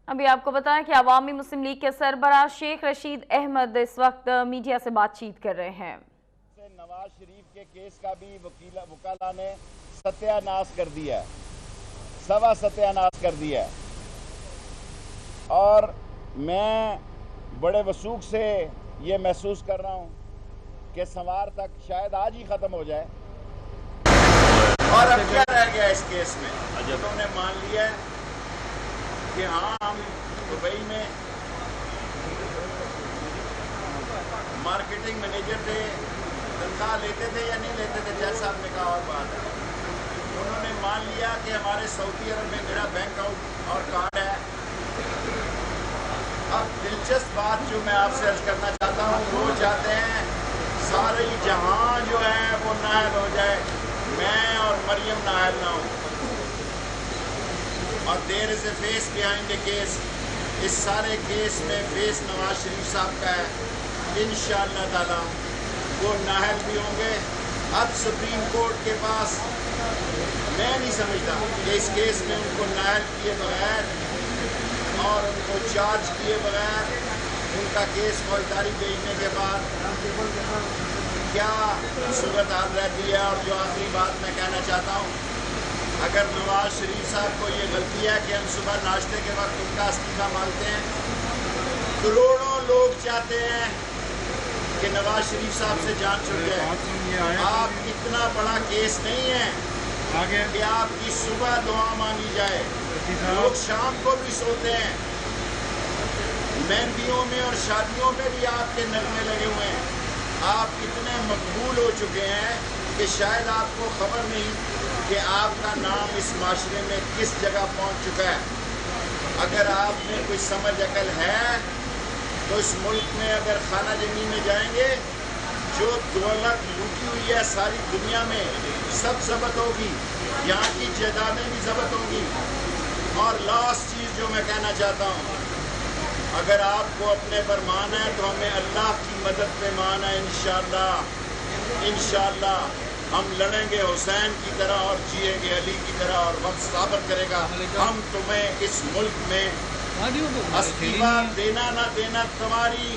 ابھی آپ کو بتائیں کہ عوامی مسلم لیگ کے سربراہ شیخ رشید احمد اس وقت میڈیا سے بات چیت کر رہے ہیں۔ نواز شریف کے کیس کا بھی وکلاء نے ستیہ ناش کر دیا ہے، سوا ستیہ ناش کر دیا ہے، اور میں بڑے وثوق سے یہ محسوس کر رہا ہوں کہ سوار تک شاید آج ہی ختم ہو جائے۔ اور اب کیا رہ گیا اس کیس میں؟ انہوں نے مان لیا ہے کہ ہاں ہم دبئی میں مارکیٹنگ مینیجر تھے، تنخواہ لیتے تھے یا نہیں لیتے تھے، جج صاحب نے کہا اور بات ہے۔ انہوں نے مان لیا کہ ہمارے سعودی عرب میں میرا بینک اکاؤنٹ اور کارڈ ہے۔ اب دلچسپ بات جو میں آپ سے عرض کرنا چاہتا ہوں، وہ چاہتے ہیں سارے جہاں جو ہے وہ نااہل ہو جائے، میں اور مریم نااہل نہ ہوں۔ اور دیر از اے فیس بیہائنڈ اے کیس، اس سارے کیس میں فیس نواز شریف صاحب کا ہے۔ انشاءاللہ تعالی وہ نااہل بھی ہوں گے۔ اب سپریم کورٹ کے پاس میں نہیں سمجھتا کہ اس کیس میں ان کو نااہل کیے بغیر اور ان کو چارج کیے بغیر ان کا کیس فوجداری بھیجنے کے بعد کیا صورتحال رہتی ہے۔ اور جو آخری بات میں کہنا چاہتا ہوں، اگر نواز شریف صاحب کو یہ غلطی ہے کہ ہم صبح ناشتے کے وقت ان کا استعفیٰ مانگتے ہیں، کروڑوں لوگ چاہتے ہیں کہ نواز شریف صاحب سے جان چھوٹ جائے۔ آپ اتنا بڑا کیس نہیں ہے کہ آپ کی صبح دعا مانگی جائے، لوگ شام کو بھی سوتے ہیں، مہندیوں میں اور شادیوں میں بھی آپ کے نغمے لگے ہوئے ہیں۔ آپ اتنے مقبول ہو چکے ہیں کہ شاید آپ کو خبر نہیں کہ آپ کا نام اس معاشرے میں کس جگہ پہنچ چکا ہے۔ اگر آپ میں کوئی سمجھ عقل ہے تو اس ملک میں اگر خانہ جنگی میں جائیں گے، جو دولت لوٹی ہوئی ہے ساری دنیا میں سب ضبط ہوگی، یہاں کی جائیدادیں بھی ضبط ہوں گی۔ اور لاسٹ چیز جو میں کہنا چاہتا ہوں، اگر آپ کو اپنے پر مان ہے تو ہمیں اللہ کی مدد پہ مان ہے۔ انشاءاللہ ہم لڑیں گے حسین کی طرح اور جیئیں گے علی کی طرح، اور وقت ثابت کرے گا۔ ہم تمہیں اس ملک میں استعفیٰ دینا نہ دینا تمہاری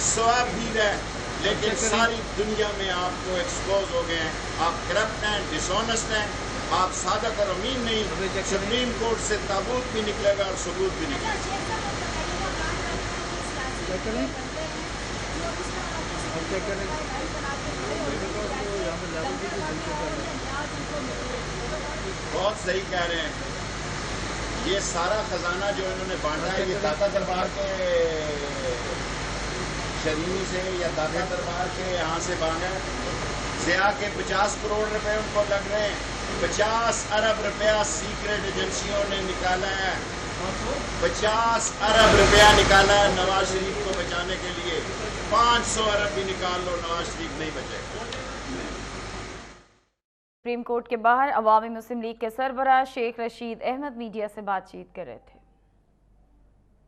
ثوابدید ہے، لیکن ساری دنیا میں آپ کو ایکسپوز ہو گئے ہیں۔ آپ کرپٹ ہیں، ڈس آنیسٹ ہیں، آپ صادق اور امین نہیں۔ سپریم کورٹ سے تابوت بھی نکلے گا اور ثبوت بھی نکلے گا۔ بہت صحیح کہہ رہے ہیں۔ یہ سارا خزانہ جو انہوں نے بانٹا ہے، یہ داتا دربار کے شرینی سے یا داتا دربار کے یہاں سے بانٹا ہے۔ ضیاء کے 50 کروڑ روپے ان کو لگ رہے ہیں۔ 50 ارب روپیہ سیکریٹ ایجنسیوں نے نکالا ہے۔ 50 ارب روپیہ نکالا ہے نواز شریف کو بچانے کے لیے۔ 500 ارب بھی نکال لو، نواز شریف نہیں بچے گا۔ سپریم کورٹ کے باہر عوامی مسلم لیگ کے سربراہ شیخ رشید احمد میڈیا سے بات چیت کر رہے تھے۔